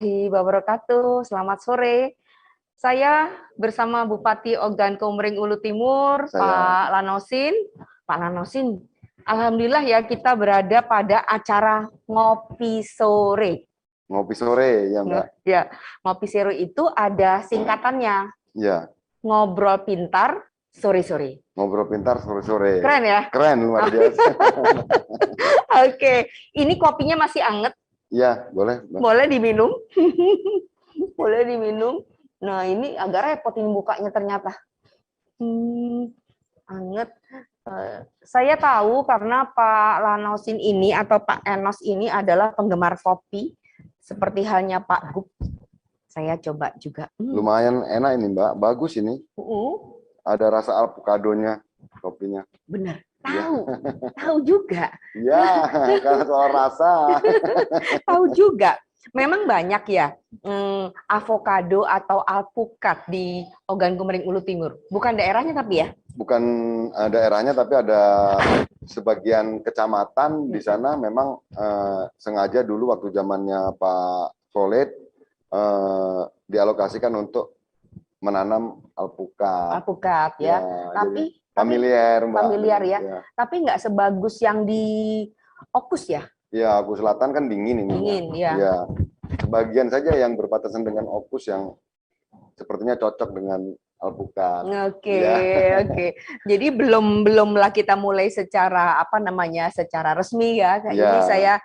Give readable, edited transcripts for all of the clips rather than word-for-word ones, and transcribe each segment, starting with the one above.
Wabarakatuh. Selamat sore. Saya bersama Bupati Ogan Komering Ulu Timur, Saya Pak Lanosin. Pak Lanosin, alhamdulillah ya kita berada pada acara ngopi sore. ngopi sore ya Mbak. Ya, ngopi sore itu ada singkatannya. Ya, Ngobrol pintar sore-sore. ngobrol pintar sore-sore. Keren ya? Keren, luar biasa. Oke, ini kopinya masih anget. Iya, boleh Mbak. Boleh diminum. Boleh diminum. Nah, ini agak repot ini bukanya ternyata. Anget. Saya tahu karena Pak Lanosin ini atau Pak Enos ini adalah penggemar kopi, seperti halnya Pak Gup. Saya coba juga. Lumayan enak ini Mbak, bagus ini. Ada rasa alpukadonya kopinya. Benar. Ya. Tahu juga. Iya, karena soal rasa. Tahu juga. Memang banyak ya avokado atau alpukat di Ogan Komering Ulu Timur. Bukan daerahnya tapi ya? Bukan daerahnya, tapi ada sebagian kecamatan di sana memang sengaja dulu waktu zamannya Pak Solid dialokasikan untuk menanam alpukat. Alpukat ya. Tapi familiar Mbak. Familiar ya. Tapi nggak sebagus yang di Okus ya? Ya, Okus Selatan kan dingin ini. Dingin ya. Ya. Sebagian saja yang berbatasan dengan Okus yang sepertinya cocok dengan alpukat. Oke. Jadi belumlah kita mulai secara secara resmi ya. Ini saya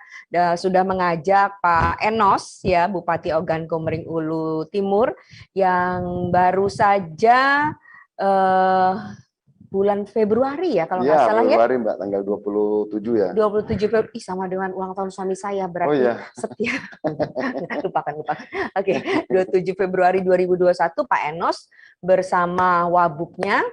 sudah mengajak Pak Enos ya, Bupati Ogan Komering Ulu Timur yang baru saja bulan Februari ya kalau nggak salah ya. Februari Mbak, tanggal 27 ya. 27 Februari, sama dengan ulang tahun suami saya berarti. Oh iya. Setia. lupakan. Oke, 27 Februari 2021 Pak Enos bersama wabubnya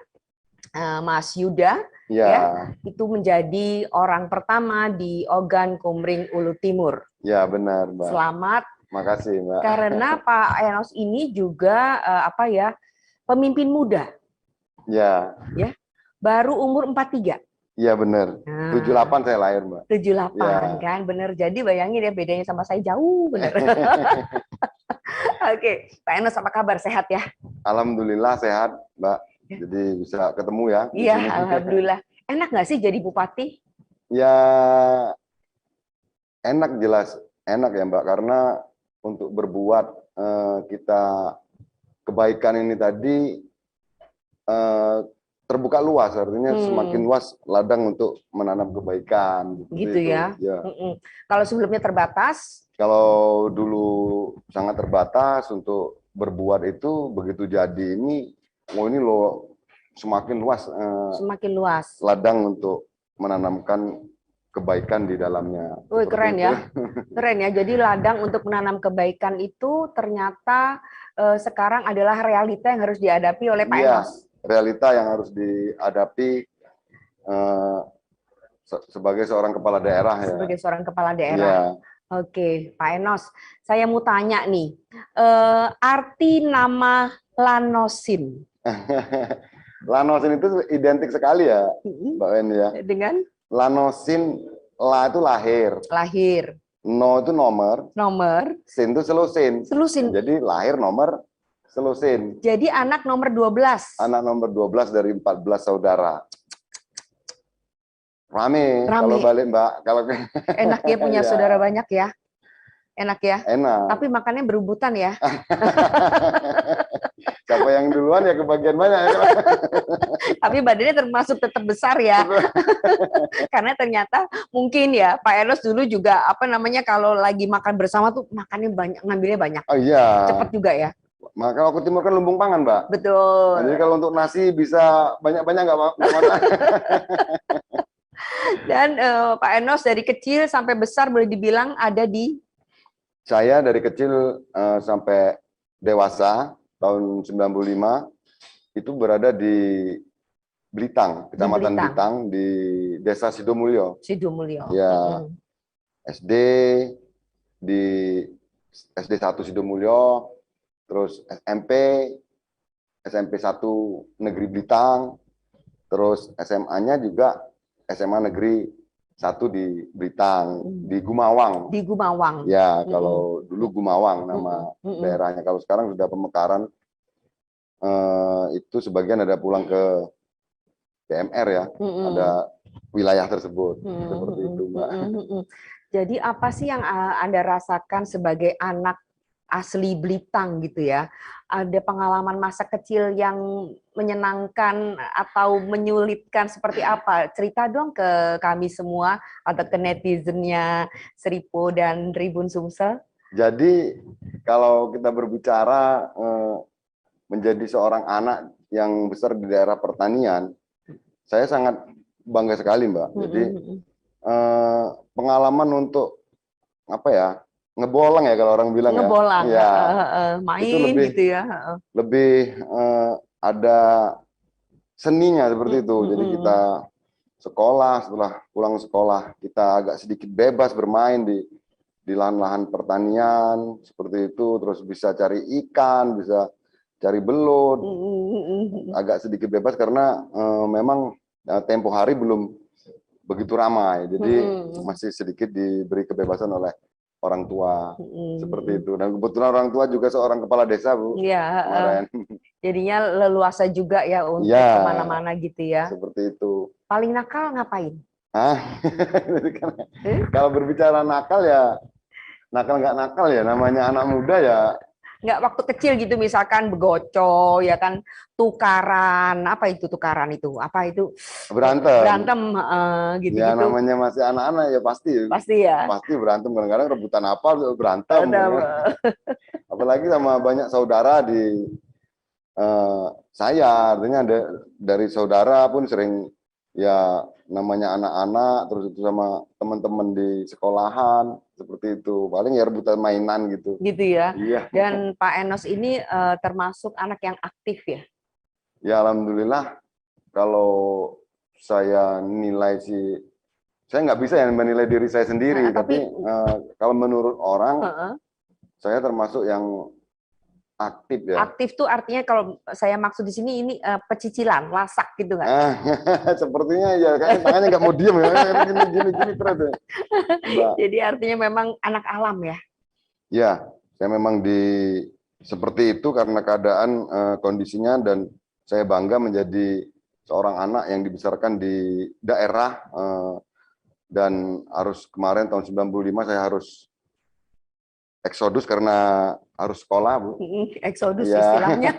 Mas Yuda ya, itu menjadi orang pertama di Ogan Komering Ulu Timur. Ya, benar, Mbak. Selamat. Makasih, Mbak. Karena Pak Enos ini juga pemimpin muda. Ya. Baru umur 43. Iya benar. 78 saya lahir, Mbak. 78 kan, bener. Jadi bayangin ya bedanya sama saya jauh, bener. Oke, Pak Enos apa kabar? Sehat ya? Alhamdulillah sehat, Mbak. Jadi bisa ketemu ya. Iya, alhamdulillah. Enak nggak sih jadi bupati? Ya, enak jelas. Enak ya, Mbak. Karena untuk berbuat kita kebaikan ini tadi terbuka luas, artinya semakin luas ladang untuk menanam kebaikan. Gitu ya. Kalau sebelumnya terbatas? Kalau dulu sangat terbatas untuk berbuat itu, begitu jadi ini loh semakin luas. Semakin luas. Ladang untuk menanamkan kebaikan di dalamnya. Keren ya, keren ya. Jadi ladang untuk menanam kebaikan itu ternyata sekarang adalah realita yang harus dihadapi oleh Pak Enos. Realita yang harus dihadapi sebagai seorang kepala daerah ya. Sebagai seorang kepala daerah. Oke, Pak Enos, saya mau tanya nih, arti nama Lanosin. Lanosin itu identik sekali ya, Mbak Wen ya. Dengan? Lanosin, la itu lahir. Lahir. No itu nomor. Nomor. Sin itu selusin. Selusin. Jadi lahir nomor selusin. Jadi anak nomor 12. Anak nomor 12 dari 14 saudara. Rame. Kalau balik Mbak. Kalau enak ya punya saudara banyak ya. Enak ya. Enak. Tapi makannya berebutan ya. Siapa yang duluan ya kebagian banyak. Tapi badannya termasuk tetap besar ya. Karena ternyata mungkin ya Pak Enos dulu juga kalau lagi makan bersama tuh makannya banyak, ngambilnya banyak. Oh iya. Cepat juga ya. Maka Oku Timur kan lumbung pangan, Mbak. Betul. Nah, jadi kalau untuk nasi bisa banyak-banyak nggak, Pak? Dan Pak Enos dari kecil sampai besar boleh dibilang ada di? Saya dari kecil sampai dewasa tahun 95 itu berada di Blitang, Kecamatan Blitang di Desa Sidomulyo. Sidomulyo. Ya. SD di SD 1 Sidomulyo, terus SMP 1 Negeri Blitang, terus SMA-nya juga SMA Negeri satu di Britang, di Gumawang. Di Gumawang. Ya, kalau dulu Gumawang nama daerahnya. Kalau sekarang sudah pemekaran, itu sebagian ada pulang ke PMR ya, ada wilayah tersebut. Seperti itu, Mbak. Jadi apa sih yang Anda rasakan sebagai anak asli Blitar gitu ya? Ada pengalaman masa kecil yang menyenangkan atau menyulitkan seperti apa? Cerita dong ke kami semua atau ke netizennya Seripo dan Tribun Sumsel. Jadi kalau kita berbicara menjadi seorang anak yang besar di daerah pertanian, saya sangat bangga sekali, Mbak. Jadi pengalaman untuk apa ya? Ngebolang ya kalau orang bilang ngebolang, ya. Main itu lebih, gitu ya. Lebih ada seninya seperti itu. Jadi kita sekolah, setelah pulang sekolah kita agak sedikit bebas bermain di lahan-lahan pertanian seperti itu, terus bisa cari ikan, bisa cari belut, agak sedikit bebas karena memang tempo hari belum begitu ramai, jadi masih sedikit diberi kebebasan oleh orang tua, seperti itu. Dan kebetulan orang tua juga seorang kepala desa, Bu. Iya. Jadinya leluasa juga ya untuk kemana-mana gitu ya. Seperti itu. Paling nakal ngapain? Kalau berbicara nakal ya, nakal nggak nakal ya, namanya anak muda ya. Nggak waktu kecil gitu misalkan begoco ya kan, tukaran, apa itu tukaran itu? Apa itu? Berantem gitu. Ya namanya masih anak-anak ya pasti ya. Pasti berantem, kadang-kadang rebutan apa berantem. Apalagi sama banyak saudara di saya, artinya dari saudara pun sering ya namanya anak-anak, terus itu sama teman-teman di sekolahan, seperti itu. Paling ya rebutan mainan gitu. Gitu ya. Iya. Dan Pak Enos ini termasuk anak yang aktif ya? Ya alhamdulillah, kalau saya nilai sih, saya nggak bisa ya menilai diri saya sendiri, tapi kalau menurut orang, saya termasuk yang aktif ya. Aktif tuh artinya kalau saya maksud di sini ini pecicilan, lasak gitu kan? Sepertinya ya, kayaknya tangannya nggak mau diem ya, gini terus ya. Jadi artinya memang anak alam ya? Ya, saya memang seperti itu karena keadaan kondisinya, dan saya bangga menjadi seorang anak yang dibesarkan di daerah, dan kemarin tahun 95 saya harus eksodus karena harus sekolah, Bu. Eksodus istilahnya.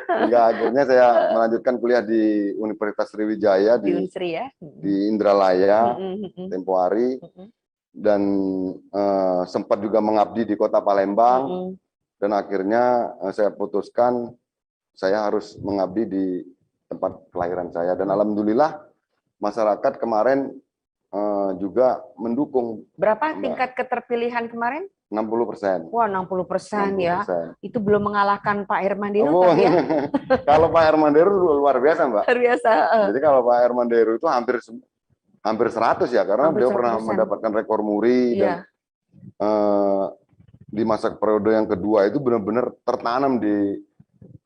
Hingga akhirnya saya melanjutkan kuliah di Universitas Sriwijaya di Unsri ya. Di Indralaya, tempo hari, dan sempat juga mengabdi di Kota Palembang, dan akhirnya saya putuskan saya harus mengabdi di tempat kelahiran saya, dan alhamdulillah masyarakat kemarin juga mendukung. Berapa tingkat keterpilihan kemarin? 60%. Wah, 60% ya. Itu belum mengalahkan Pak Herman Deru kan ya? Kalau Pak Herman Deru luar biasa, Mbak. Luar biasa. Jadi kalau Pak Herman Deru itu hampir 100 ya, karena beliau pernah mendapatkan rekor muri, dan di masa periode yang kedua itu benar-benar tertanam di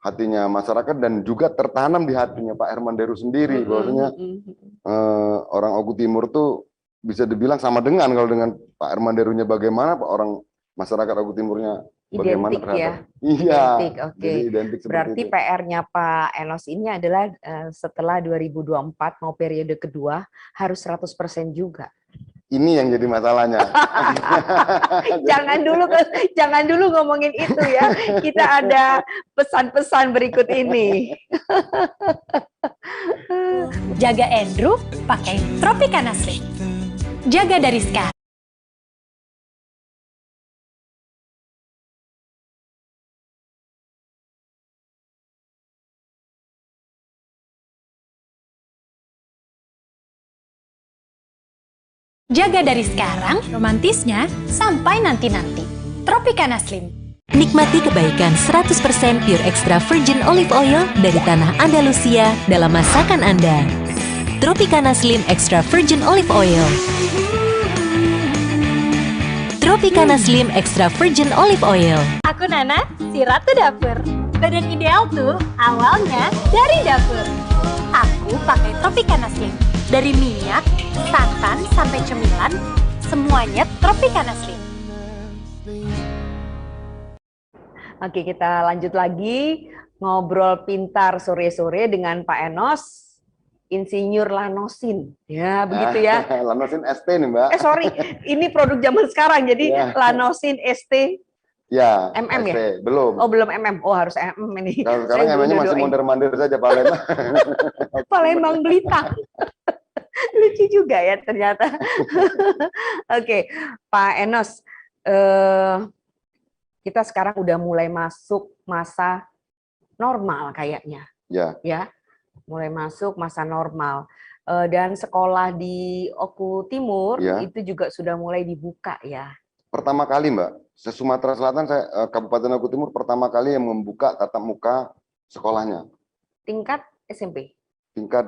hatinya masyarakat, dan juga tertanam di hatinya Pak Herman Deru sendiri, bahwasanya orang Oku Timur tuh bisa dibilang sama dengan, kalau dengan Pak Herman Derunya bagaimana, orang masyarakat Oku Timurnya bagaimana identik terhadap. ya. Iya. Oke. Identik. Berarti PR-nya Pak Enos ini adalah setelah 2024 mau periode kedua harus 100% juga. Ini yang jadi masalahnya. Jangan dulu ngomongin itu ya. Kita ada pesan-pesan berikut ini. Jaga Andrew pakai Tropicana Slim. Jaga dari sekarang. Jaga dari sekarang, romantisnya sampai nanti-nanti. Tropicana Slim. Nikmati kebaikan 100% pure extra virgin olive oil dari tanah Andalusia dalam masakan Anda. Tropicana Slim Extra Virgin Olive Oil. Tropicana Slim Extra Virgin Olive Oil. Aku Nana, si Ratu Dapur. Badan ideal tuh awalnya dari dapur. Aku pakai Tropicana Slim. Dari minyak, santan sampai cemilan, semuanya Tropicana Slim. Oke, kita lanjut lagi ngobrol pintar sore-sore dengan Pak Enos, Insinyur Lanosin. Ya, begitu ya. Lanosin ST nih, Mbak. Sorry, ini produk zaman sekarang, jadi Lanosin ST. Ya, MM ST. ya? Belum. Oh, belum MM. Oh, harus MM ini. Kalau sekarang MM-nya masih mondar-mandir saja, Palembang. Palembang Blitar. Lucu juga ya ternyata. Oke, Pak Enos, kita sekarang udah mulai masuk masa normal kayaknya. Ya, mulai masuk masa normal. Dan sekolah di Oku Timur itu juga sudah mulai dibuka ya. Pertama kali, Mbak, se-Sumatera Selatan, Kabupaten Oku Timur pertama kali yang membuka tatap muka sekolahnya. Tingkat SMP? Tingkat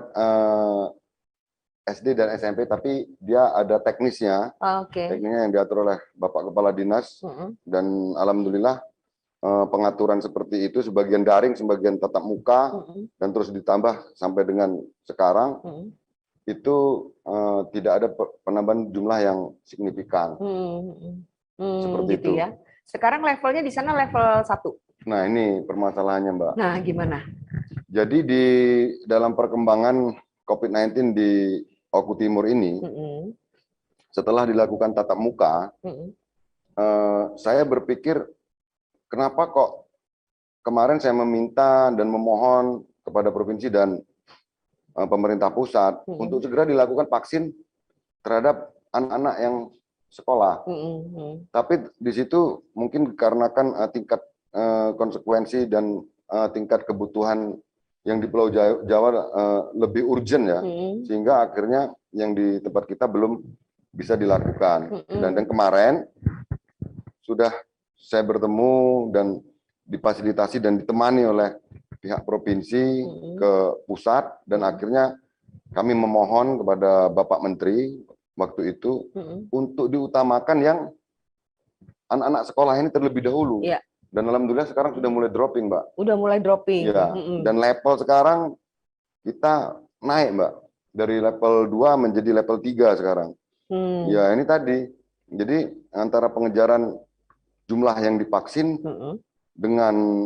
SD dan SMP, tapi dia ada teknisnya. Teknisnya yang diatur oleh Bapak Kepala Dinas. Dan alhamdulillah pengaturan seperti itu, sebagian daring, sebagian tatap muka, dan terus ditambah sampai dengan sekarang, itu tidak ada penambahan jumlah yang signifikan. Seperti gitu itu. Ya. Sekarang levelnya di sana level 1. Nah, ini permasalahannya, Mbak. Nah, gimana? Jadi di dalam perkembangan COVID-19 di Oku Timur ini, setelah dilakukan tatap muka, saya berpikir, kenapa kok kemarin saya meminta dan memohon kepada provinsi dan pemerintah pusat untuk segera dilakukan vaksin terhadap anak-anak yang sekolah. Tapi di situ mungkin dikarenakan tingkat konsekuensi dan tingkat kebutuhan yang di Pulau Jawa lebih urgent ya, sehingga akhirnya yang di tempat kita belum bisa dilakukan. Dan kemarin sudah saya bertemu dan difasilitasi dan ditemani oleh pihak provinsi ke pusat, dan akhirnya kami memohon kepada Bapak Menteri waktu itu untuk diutamakan yang anak-anak sekolah ini terlebih dahulu. Dan alhamdulillah sekarang sudah mulai dropping, Mbak. Udah mulai dropping. Ya. Dan level sekarang kita naik, Mbak. Dari level 2 menjadi level 3 sekarang. Ya, ini tadi. Jadi antara pengejaran jumlah yang divaksin dengan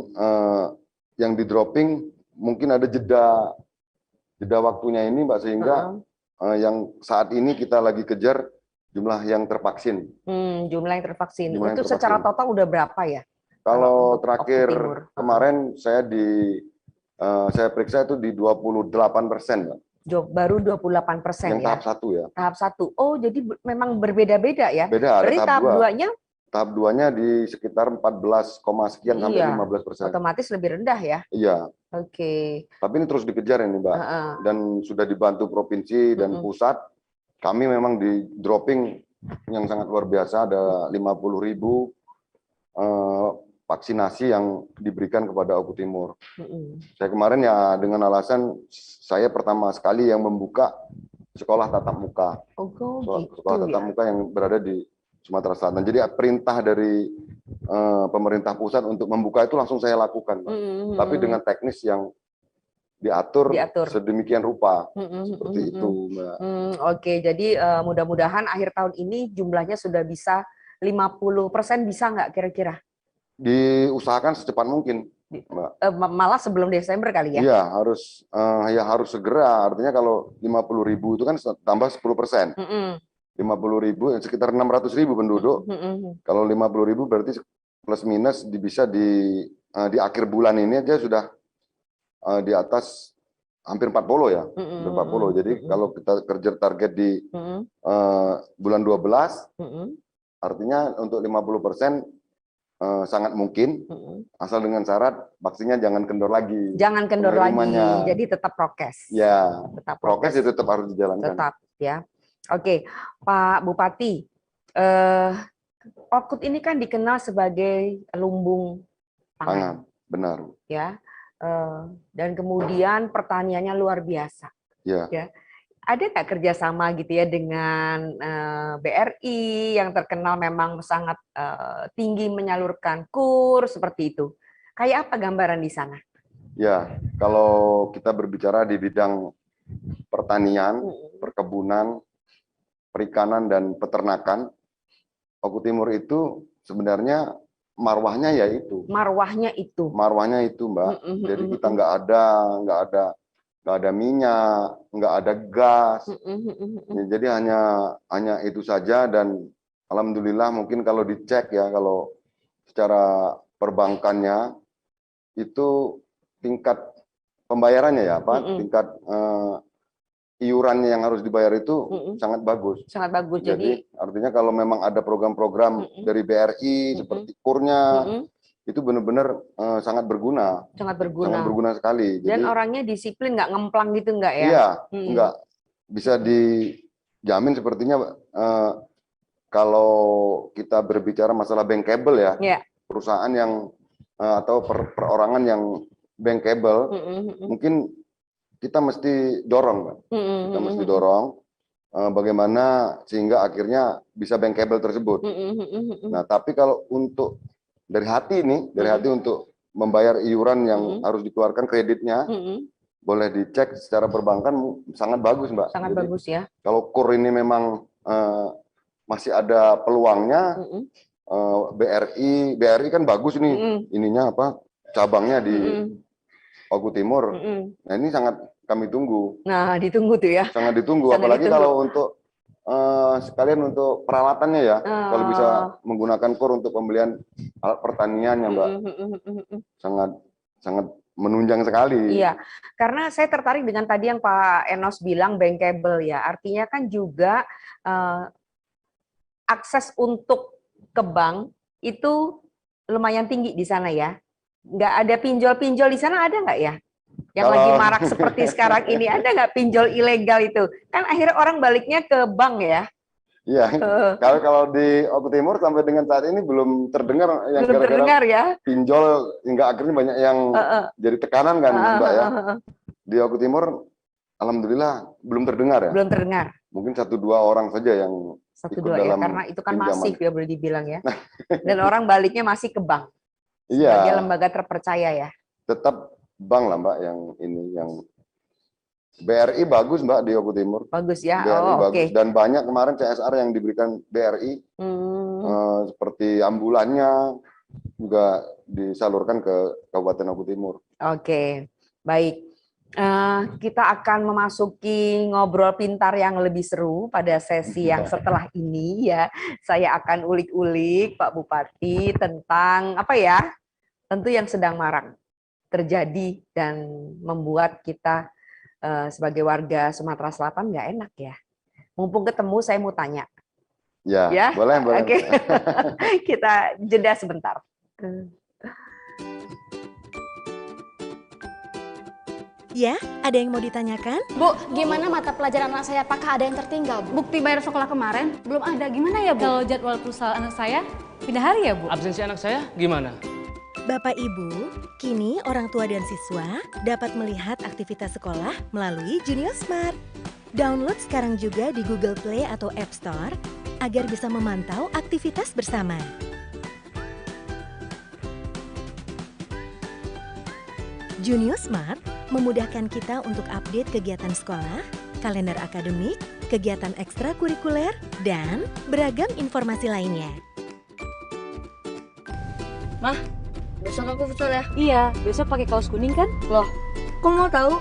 yang di dropping, mungkin ada jeda waktunya ini, Mbak, sehingga yang saat ini kita lagi kejar jumlah yang tervaksin. Jumlah yang tervaksin. Itu secara total udah berapa ya? Kalau terakhir kemarin saya periksa itu di 28%, Mbak. Baru 28% yang ya? tahap 1 ya. Tahap 1. Oh, jadi memang berbeda-beda ya? Beda, berarti tahap 2-nya? Tahap 2-nya di sekitar 14, sekian sampai 15%. Otomatis lebih rendah ya? Iya. Oke. Tapi ini terus dikejar ini, Mbak. Dan sudah dibantu provinsi dan pusat. Kami memang di dropping yang sangat luar biasa, ada 50.000 vaksinasi yang diberikan kepada Oku Timur. Saya kemarin ya dengan alasan saya pertama sekali yang membuka sekolah tatap muka. Sekolah tatap muka yang berada di Sumatera Selatan. Jadi perintah dari pemerintah pusat untuk membuka itu langsung saya lakukan, Mbak. Tapi dengan teknis yang diatur sedemikian rupa. Seperti itu, Mbak. Oke, jadi mudah-mudahan akhir tahun ini jumlahnya sudah bisa 50% bisa nggak kira-kira? Diusahakan secepat mungkin, Mbak. Malah sebelum Desember kali ya? Iya, harus segera. Artinya kalau 50.000 itu kan tambah 10%. 50.000, sekitar 600.000 penduduk. Kalau 50.000 berarti plus minus bisa di akhir bulan ini aja sudah di atas hampir 40 ya. Hampir 40. Jadi kalau kita kerja target di bulan 12, artinya untuk 50% sangat mungkin, asal dengan syarat vaksinnya jangan kendor lagi. Jangan kendor lagi, jadi tetap prokes. Ya, tetap prokes itu tetap harus dijalankan. Tetap ya. Oke, Pak Bupati, Oku ini kan dikenal sebagai lumbung pangan. Benar. Ya, dan kemudian pertaniannya luar biasa. Ya. Ada nggak kerjasama gitu ya dengan BRI yang terkenal memang sangat tinggi menyalurkan kur seperti itu? Kayak apa gambaran di sana? Ya, kalau kita berbicara di bidang pertanian, perkebunan, perikanan dan peternakan, Oku Timur itu sebenarnya marwahnya ya itu. Marwahnya itu. Marwahnya itu, Mbak. Jadi kita nggak ada minyak, nggak ada gas. Ya, jadi hanya itu saja, dan alhamdulillah mungkin kalau dicek ya, kalau secara perbankannya itu tingkat pembayarannya ya, Pak, tingkat iurannya yang harus dibayar itu sangat bagus. Sangat bagus. Jadi artinya kalau memang ada program-program dari BRI seperti KUR-nya, itu benar-benar sangat berguna. Sangat berguna. Sangat berguna sekali. Dan jadi, orangnya disiplin, nggak ngemplang gitu, nggak ya? Iya, nggak bisa dijamin sepertinya kalau kita berbicara masalah bankable ya, perusahaan yang atau perorangan yang bankable, mungkin kita mesti dorong, Mbak. Kita mesti dorong bagaimana sehingga akhirnya bisa bankable tersebut. Nah, tapi kalau untuk dari hati untuk membayar iuran yang harus dikeluarkan kreditnya, boleh dicek secara perbankan sangat bagus, Mbak. Sangat bagus ya. Kalau KUR ini memang masih ada peluangnya, BRI kan bagus nih, ininya apa, cabangnya di Oku Timur. Nah, ini sangat kami tunggu. Nah, ditunggu tuh ya. Sangat ditunggu, apalagi kalau untuk sekalian untuk peralatannya ya, kalau bisa menggunakan KUR untuk pembelian alat pertanian ya, Mbak. Sangat menunjang sekali. Iya, karena saya tertarik dengan tadi yang Pak Enos bilang bankable ya. Artinya kan juga akses untuk ke bank itu lumayan tinggi di sana ya. Nggak ada pinjol-pinjol di sana, ada nggak ya? Yang lagi marak seperti sekarang ini, ada nggak pinjol ilegal itu? Kan akhirnya orang baliknya ke bank ya. Iya, kalau di Oku Timur sampai dengan saat ini belum terdengar yang terdengar ya. Pinjol hingga akhirnya banyak yang jadi tekanan kan, Mbak ya. Di Oku Timur, alhamdulillah belum terdengar ya. Belum terdengar. Mungkin 1-2 orang saja yang ikut dalam ya, karena itu kan pinjaman. masif ya, boleh dibilang ya. Dan orang baliknya masih ke bank. Iya. Sebagai lembaga terpercaya ya. Tetap bank lah, Mbak, yang BRI bagus, Mbak, di Oku Timur. Bagus ya. BRI bagus. Okay. Dan banyak kemarin CSR yang diberikan BRI, seperti ambulannya juga disalurkan ke Kabupaten Oku Timur. Oke, baik. Kita akan memasuki ngobrol pintar yang lebih seru pada sesi yang setelah ini ya. Saya akan ulik-ulik Pak Bupati tentang apa ya? Tentu yang sedang marak terjadi dan membuat kita sebagai warga Sumatera Selatan nggak enak ya. Mumpung ketemu, saya mau tanya. Ya. Boleh. Oke. Kita jeda sebentar. Ya, ada yang mau ditanyakan? Bu, gimana mata pelajaran anak saya? Apakah ada yang tertinggal? Bukti bayar sekolah kemarin belum ada. Gimana ya, Bu? Kalau jadwal futsal anak saya pindah hari ya, Bu? Absensi anak saya gimana? Bapak Ibu, kini orang tua dan siswa dapat melihat aktivitas sekolah melalui Junior Smart. Download sekarang juga di Google Play atau App Store agar bisa memantau aktivitas bersama. Junior Smart memudahkan kita untuk update kegiatan sekolah, kalender akademik, kegiatan ekstrakurikuler, dan beragam informasi lainnya. Mah, besok aku futsal ya? Iya, besok pakai kaos kuning kan? Loh, kok mau tahu?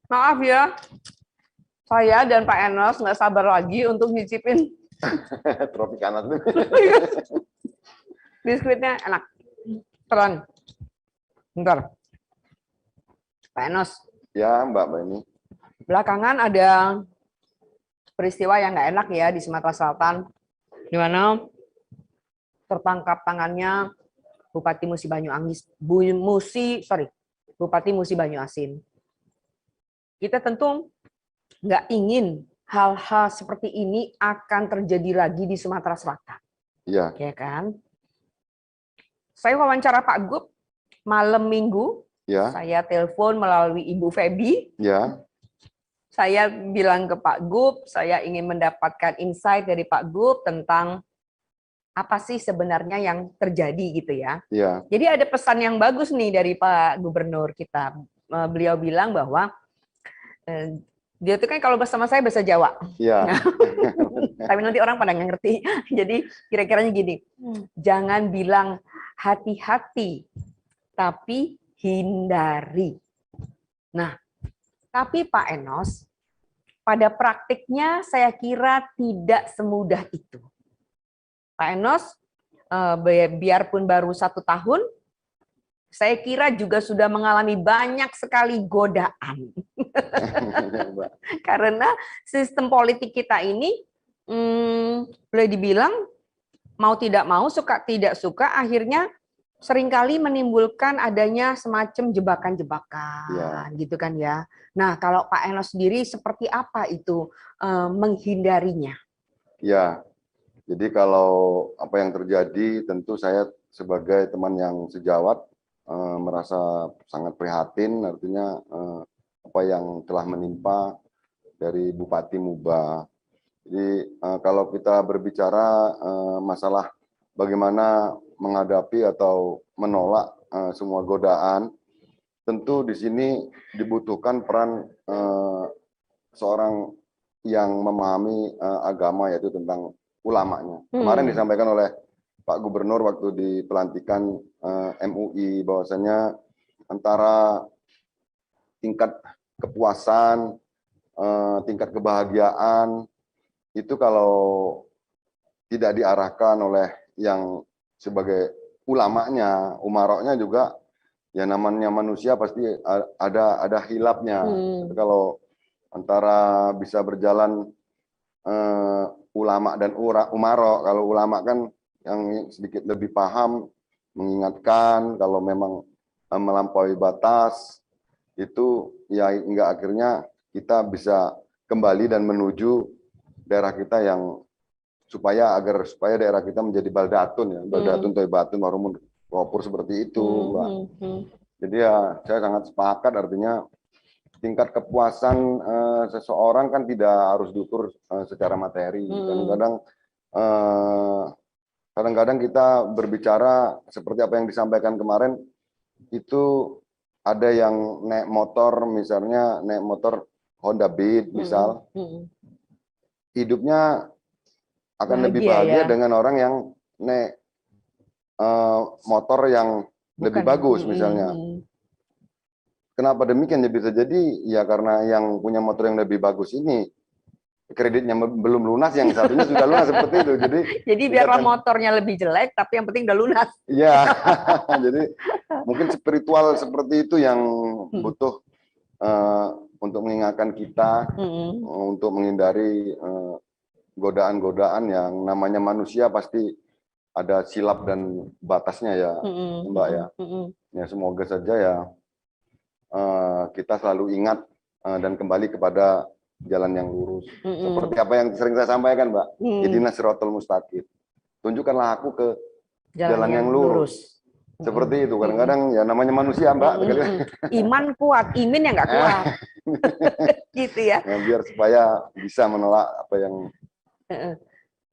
Maaf ya, saya dan Pak Enos nggak sabar lagi untuk nyicipin Tropicana. biskuitnya enak. Terang. Bentar. Pak Enos. Ya, Mbak ini. Belakangan ada peristiwa yang nggak enak ya di Sumatera Selatan, di mana tertangkap tangannya Bupati Musi Banyu Asin. Kita tentu nggak ingin hal-hal seperti ini akan terjadi lagi di Sumatera Selatan. Iya. Ya kan? Saya wawancara Pak Gub malam Minggu. Ya. Saya telepon melalui Ibu Febi. Ya. saya bilang ke Pak Gub, saya ingin mendapatkan insight dari Pak Gub tentang apa sih sebenarnya yang terjadi gitu ya. Iya. Jadi ada pesan yang bagus nih dari Pak Gubernur kita. Beliau bilang bahwa dia tuh kan kalau bersama saya bahasa Jawa. Iya. Tapi nanti orang pada nggak ngerti. Jadi kira-kiranya gini, jangan bilang hati-hati, tapi hindari. Nah, tapi Pak Enos, pada praktiknya saya kira tidak semudah itu. Pak Enos, biarpun baru 1 tahun, saya kira juga sudah mengalami banyak sekali godaan. Karena sistem politik kita ini, boleh dibilang, mau tidak mau, suka tidak suka, akhirnya seringkali menimbulkan adanya semacam jebakan-jebakan, gitu kan ya. Nah, kalau Pak Enos sendiri seperti apa itu menghindarinya? Ya, jadi kalau apa yang terjadi, tentu saya sebagai teman yang sejawat merasa sangat prihatin, artinya apa yang telah menimpa dari Bupati Muba. Jadi kalau kita berbicara masalah bagaimana menghadapi atau menolak semua godaan, tentu di sini dibutuhkan peran seorang yang memahami agama, yaitu tentang ulamanya. Kemarin disampaikan oleh Pak Gubernur waktu di pelantikan MUI bahwasanya antara tingkat kepuasan, tingkat kebahagiaan itu kalau tidak diarahkan oleh yang sebagai ulamanya, umaroknya juga, ya namanya manusia pasti ada hilapnya. Kalau antara bisa berjalan ulama dan umarok, kalau ulama kan yang sedikit lebih paham, mengingatkan kalau memang melampaui batas, itu ya hingga akhirnya kita bisa kembali dan menuju daerah kita yang supaya daerah kita menjadi baldatun ya, baldatun toibatun warumun wapur seperti itu, Mbak. Jadi ya saya sangat sepakat, artinya tingkat kepuasan seseorang kan tidak harus diukur secara materi. Kadang-kadang kita berbicara seperti apa yang disampaikan kemarin, itu ada yang naik motor, misalnya naik motor Honda Beat misal, hidupnya akan lebih bahagia dengan orang yang naik motor yang lebih bagus misalnya. Kenapa demikian? Ya bisa jadi ya karena yang punya motor yang lebih bagus ini kreditnya belum lunas, yang satunya sudah lunas seperti itu. Jadi biarlah motornya lebih jelek, tapi yang penting udah lunas. Iya, jadi mungkin spiritual seperti itu yang butuh untuk mengingatkan kita, untuk menghindari godaan-godaan yang namanya manusia pasti ada silap dan batasnya ya, Mbak ya. Ya semoga saja ya kita selalu ingat dan kembali kepada jalan yang lurus. Seperti apa yang sering saya sampaikan, Mbak. Ihdinas siratal mustaqim. Tunjukkanlah aku ke jalan yang lurus. Seperti itu. Kadang-kadang ya namanya manusia, Mbak. Iman kuat, imin yang nggak kuat. Gitu ya. Biar supaya bisa menolak apa yang.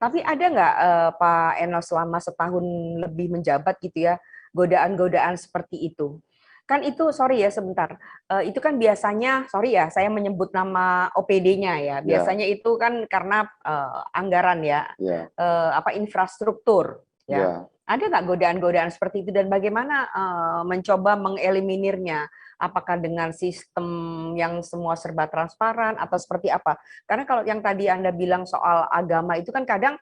Tapi ada nggak Pak Enos selama setahun lebih menjabat gitu ya, godaan-godaan seperti itu? Kan itu, sorry ya sebentar, itu kan biasanya, sorry ya, saya menyebut nama OPD-nya ya, biasanya itu kan karena anggaran ya, infrastruktur ya. Ada nggak godaan-godaan seperti itu dan bagaimana mencoba mengeliminirnya? Apakah dengan sistem yang semua serba transparan atau seperti apa? Karena kalau yang tadi Anda bilang soal agama itu kan kadang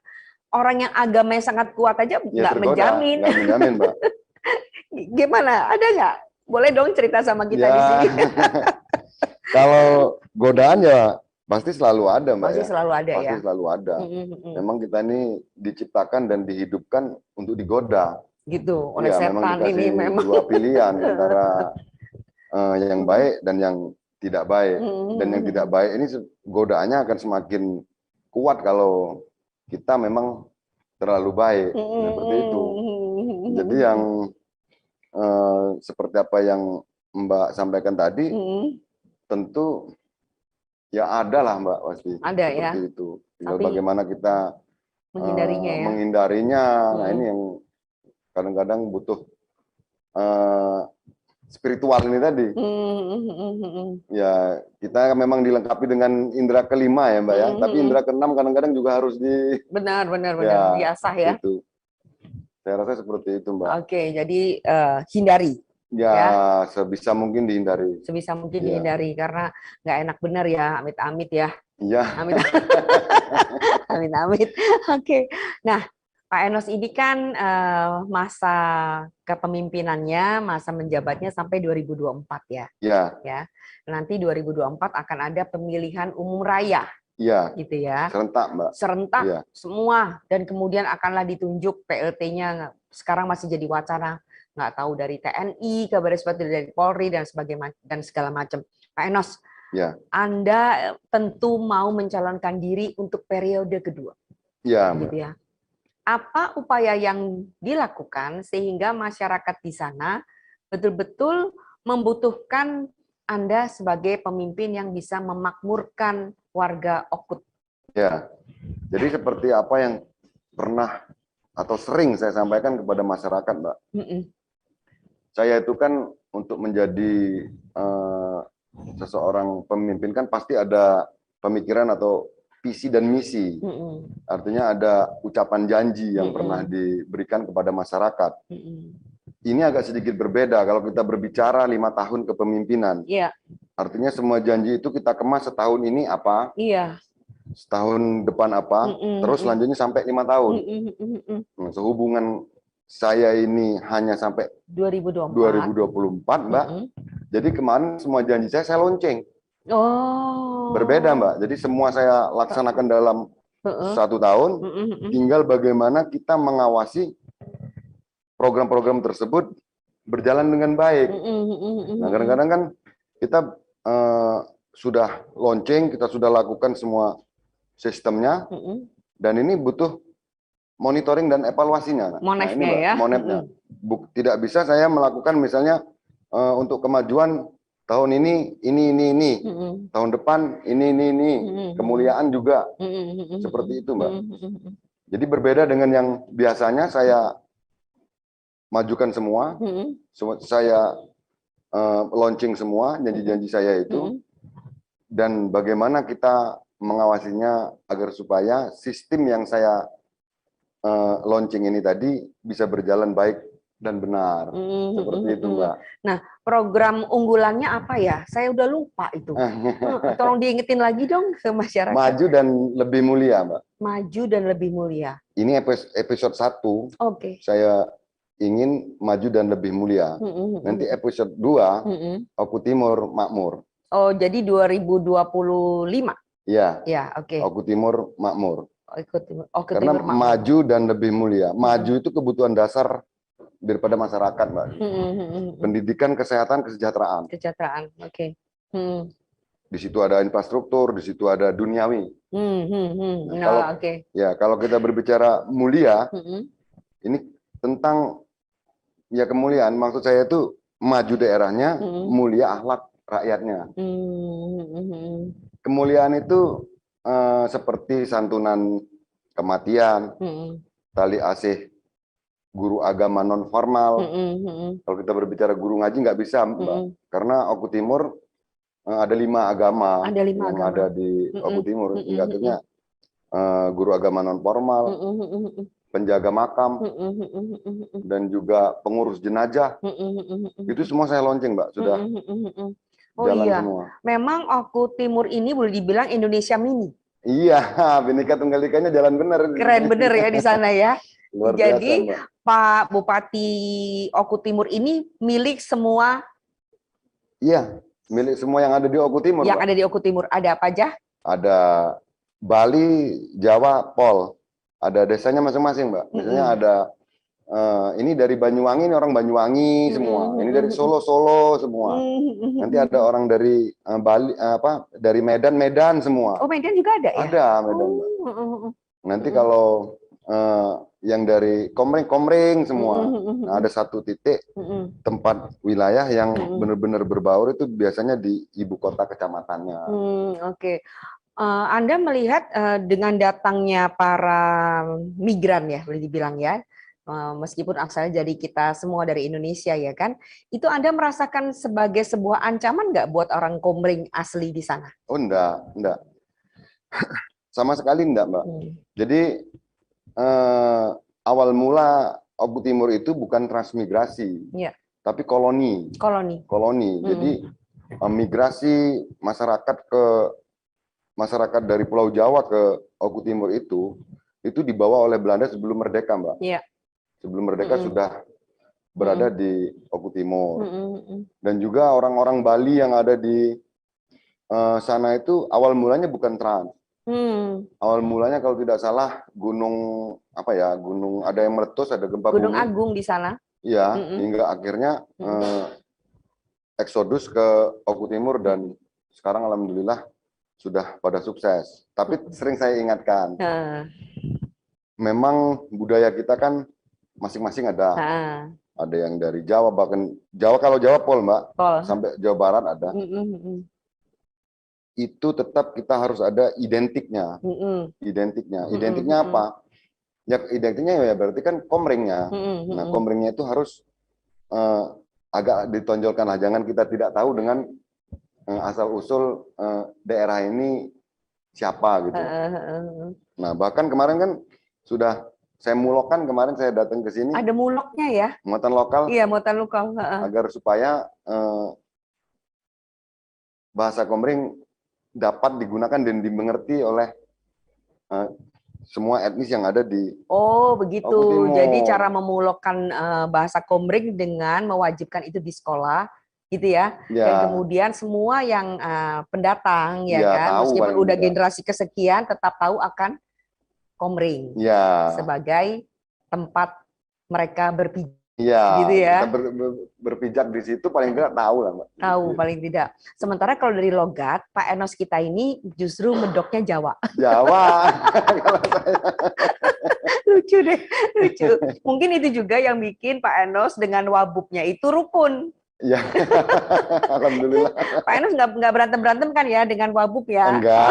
orang yang agamanya sangat kuat aja nggak menjamin. Nggak menjamin, Mbak. Gimana? Ada nggak? Boleh dong cerita sama kita di sini. Kalau godaan ya pasti selalu ada, Mbak. Pasti selalu ada ya. Pasti selalu ada. Memang kita ini diciptakan dan dihidupkan untuk digoda. Gitu. Oleh setan ini memang. Dua pilihan antara yang baik dan yang tidak baik. Dan yang tidak baik ini godaannya akan semakin kuat kalau kita memang terlalu baik. Seperti itu. Jadi yang seperti apa yang Mbak sampaikan tadi, tentu Ya ada lah Mbak pasti. Ada ya. Seperti itu. Tinggal Tapi bagaimana kita menghindarinya ya. menghindarinya. Nah ini yang kadang-kadang butuh spiritual ini tadi. Ya kita memang dilengkapi dengan indera kelima ya Mbak ya. Tapi indera keenam kadang-kadang juga harus benar ya, diasah ya. Gitu. Saya rasa seperti itu Mbak. Oke, jadi hindari. Ya, sebisa mungkin dihindari. Sebisa mungkin dihindari karena nggak enak benar ya, amit-amit ya. Iya. Amit-amit. Oke. Nah, Pak Enos ini kan masa kepemimpinannya, masa menjabatnya sampai 2024 ya. Iya. Ya. Nanti 2024 akan ada pemilihan umum raya. Iya. Gitu ya. Serentak, Mbak. Serentak semua dan kemudian akanlah ditunjuk PLT-nya. Sekarang masih jadi wacana, nggak tahu dari TNI, kabar seperti dari Polri dan sebagainya dan segala macam. Pak Enos, Anda tentu mau mencalonkan diri untuk periode kedua. Iya, gitu ya. Apa upaya yang dilakukan sehingga masyarakat di sana betul-betul membutuhkan Anda sebagai pemimpin yang bisa memakmurkan warga Okut? Ya, jadi seperti apa yang pernah atau sering saya sampaikan kepada masyarakat, Mbak. Saya itu kan untuk menjadi seseorang pemimpin kan pasti ada pemikiran atau visi dan misi. Artinya ada ucapan janji yang pernah diberikan kepada masyarakat. Ini agak sedikit berbeda kalau kita berbicara 5 tahun kepemimpinan. Artinya semua janji itu kita kemas setahun ini apa, setahun depan apa, terus selanjutnya sampai 5 tahun. Nah, sehubungan saya ini hanya sampai 2024, Mbak. Jadi kemarin semua janji saya lonceng. Berbeda, Mbak. Jadi semua saya laksanakan dalam 1 tahun. Tinggal bagaimana kita mengawasi program-program tersebut berjalan dengan baik. Nah, kadang-kadang kan kita sudah lonceng, kita sudah lakukan semua sistemnya, dan ini butuh monitoring dan evaluasinya. Monetnya ya. Monetnya. Tidak bisa saya melakukan misalnya untuk kemajuan tahun ini, tahun depan ini, kemuliaan juga, seperti itu, Mbak. Jadi berbeda dengan yang biasanya saya majukan semua, saya launching semua janji-janji saya itu, dan bagaimana kita mengawasinya agar supaya sistem yang saya launching ini tadi bisa berjalan baik dan benar. Seperti itu, Mbak. Nah, program unggulannya apa ya? Saya udah lupa itu. Tolong diingetin lagi dong ke masyarakat. Maju dan lebih mulia, Mbak. Maju dan lebih mulia. Ini episode 1. Saya ingin maju dan lebih mulia. Nanti episode 2, Oku Timur Makmur. Oh, jadi 2025? Iya. Ya, oke. Oku Timur Makmur. Karena maju dan lebih mulia. Maju itu kebutuhan dasar daripada masyarakat, Mbak. Pendidikan, kesehatan, kesejahteraan. Kesejahteraan, oke. Di situ ada infrastruktur, di situ ada duniawi. Kalau kita berbicara mulia, ini tentang ya kemuliaan. Maksud saya itu maju daerahnya, mulia akhlak rakyatnya. Kemuliaan itu seperti santunan kematian, tali asih guru agama non formal. Kalau kita berbicara guru ngaji nggak bisa, Mbak, karena Oku Timur ada 5 agama yang ada di Oku Timur. Artinya guru agama non formal, penjaga makam, dan juga pengurus jenazah. Itu semua saya launching, Mbak, sudah. Jalan semua. Memang Oku Timur ini boleh dibilang Indonesia mini. Iya, Bhinneka Tunggal Ikanya jalan bener. Keren bener ya di sana ya. Luar Jadi biasa, Pak Bupati Oku Timur ini milik semua. Iya, milik semua yang ada di Oku Timur. Yang ada di Oku Timur ada apa aja? Ada Bali, Jawa, Pol. Ada desanya masing-masing, Mbak. Misalnya ada ini dari Banyuwangi, ini orang Banyuwangi semua. Ini dari Solo semua. Nanti ada orang dari Bali, dari Medan semua. Oh, Medan juga ada ya? Ada Medan, Mbak. Nanti kalau yang dari komring semua. Nah, ada satu titik tempat wilayah yang benar-benar berbaur itu biasanya di ibu kota kecamatannya. Oke. Anda melihat dengan datangnya para migran ya, boleh dibilang ya, meskipun asalnya jadi kita semua dari Indonesia ya kan, itu Anda merasakan sebagai sebuah ancaman nggak buat orang Komering asli di sana? Oh enggak. Sama sekali enggak, Mbak. Jadi awal mula Oku Timur itu bukan transmigrasi, tapi koloni. Jadi migrasi masyarakat dari Pulau Jawa ke Oku Timur itu dibawa oleh Belanda sebelum merdeka, Mbak. Sebelum merdeka sudah berada di Oku Timur. Dan juga orang-orang Bali yang ada di sana itu awal mulanya bukan trans. Awal mulanya kalau tidak salah gunung ada yang meletus, ada gempa bumi. Gunung Agung di sana. Iya, hingga akhirnya eksodus ke Oku Timur dan sekarang alhamdulillah sudah pada sukses. Tapi sering saya ingatkan, memang budaya kita kan masing-masing ada. Ada yang dari Jawa, bahkan Jawa, kalau Jawa Pol, Mbak, sampai Jawa Barat ada. Itu tetap kita harus ada identiknya. Identiknya apa? Ya identiknya ya berarti kan komringnya. Nah, komringnya itu harus agak ditonjolkan lah. Jangan kita tidak tahu dengan asal usul daerah ini siapa gitu. Nah, bahkan kemarin kan sudah saya mulokkan, kemarin saya datang ke sini. Ada muloknya ya? Muatan lokal. Iya, muatan lokal. Agar supaya bahasa Komering dapat digunakan dan dimengerti oleh semua etnis yang ada di begitu. Oku Timur. Jadi cara memulokkan bahasa Komering dengan mewajibkan itu di sekolah, gitu ya. Dan kemudian semua yang pendatang ya kan, meskipun udah generasi kesekian tetap tahu akan Komering sebagai tempat mereka berpijak. Gitu ya. Kita berpijak di situ paling tidak tahu lah, Mbak. Tahu paling tidak. Sementara kalau dari logat, Pak Enos kita ini justru medoknya Jawa. Kalau saya. Lucu deh, lucu. Mungkin itu juga yang bikin Pak Enos dengan wabubnya itu rukun. Iya, alhamdulillah. Pak Enos nggak berantem kan ya dengan wabub ya? Enggak.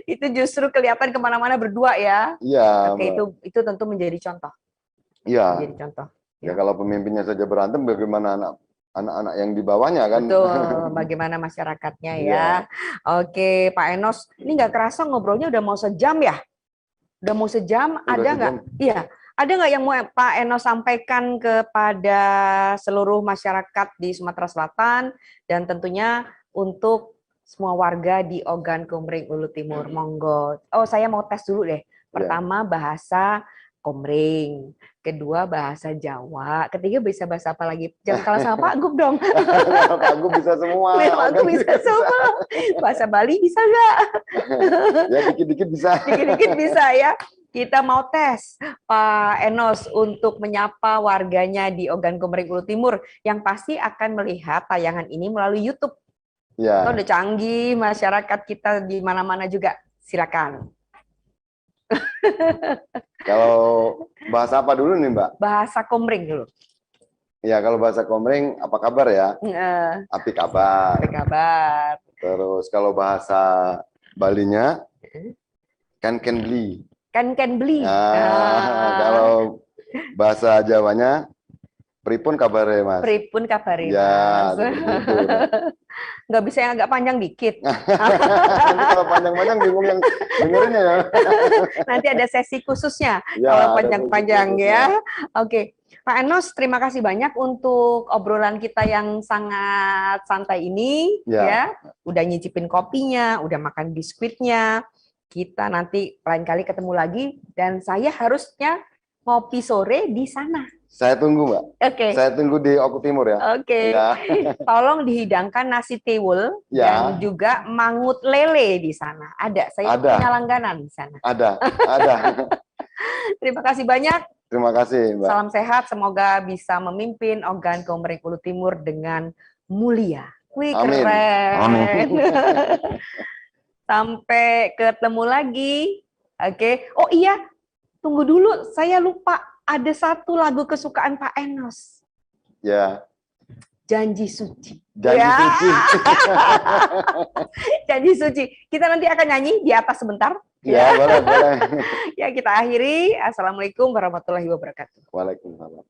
Itu justru kelihatan kemana-mana berdua ya? Iya. Oke, itu tentu menjadi contoh. Iya. Menjadi contoh. Ya kalau pemimpinnya saja berantem, bagaimana anak-anak yang di bawahnya kan? Betul, bagaimana masyarakatnya ya? Oke, Pak Enos, ini nggak kerasa ngobrolnya udah mau sejam ya? Udah mau sejam, ada nggak? Iya. Ada nggak yang mau Pak Enos sampaikan kepada seluruh masyarakat di Sumatera Selatan dan tentunya untuk semua warga di Ogan Komering Ulu Timur? Monggo. Saya mau tes dulu deh. Pertama bahasa Komering, kedua bahasa Jawa, ketiga bisa bahasa apa lagi? Jangan kalah sama Pak Gup dong. Pak Gup bisa semua. Pak Gup bisa semua. Bahasa Bali bisa nggak? Ya dikit-dikit bisa. Dikit-dikit bisa ya. Kita mau tes Pak Enos untuk menyapa warganya di Ogan Komering Ulu Timur yang pasti akan melihat tayangan ini melalui YouTube. Ya. Udah canggih masyarakat kita di mana-mana juga. Silakan. Kalau bahasa apa dulu nih, Mbak? Bahasa Komering dulu. Ya, kalau bahasa Komering apa kabar ya? Api kabar. Api kabar. Terus kalau bahasa Balinya kan beli. Kan beli. Kalau bahasa Jawanya pripun kabare, Mas? Pripun kabare, Mas. Ya, nggak bisa yang agak panjang dikit. Nanti kalau panjang-panjang bingung yang dengerinnya ya. Nanti ada sesi khususnya kalau panjang-panjang ya. Oke. Pak Enos, terima kasih banyak untuk obrolan kita yang sangat santai ini ya. Udah nyicipin kopinya, udah makan biskuitnya. Kita nanti lain kali ketemu lagi dan saya harusnya ngopi sore di sana. Saya tunggu, Mbak. Oke. Saya tunggu di Oku Timur ya. Oke. Ya. Tolong dihidangkan nasi tiwul dan juga mangut lele di sana. Ada. Saya punya langganan di sana. Ada. Terima kasih banyak. Terima kasih, Mbak. Salam sehat. Semoga bisa memimpin Ogan Komering Ulu Timur dengan mulia. Wih, keren. Amin. Sampai ketemu lagi. Oke. Oh iya, tunggu dulu. Saya lupa. Ada satu lagu kesukaan Pak Enos. Ya. Janji Suci. Janji Suci. Janji Suci. Kita nanti akan nyanyi di atas sebentar. Ya, boleh. Ya, kita akhiri. Assalamualaikum warahmatullahi wabarakatuh. Waalaikumsalam.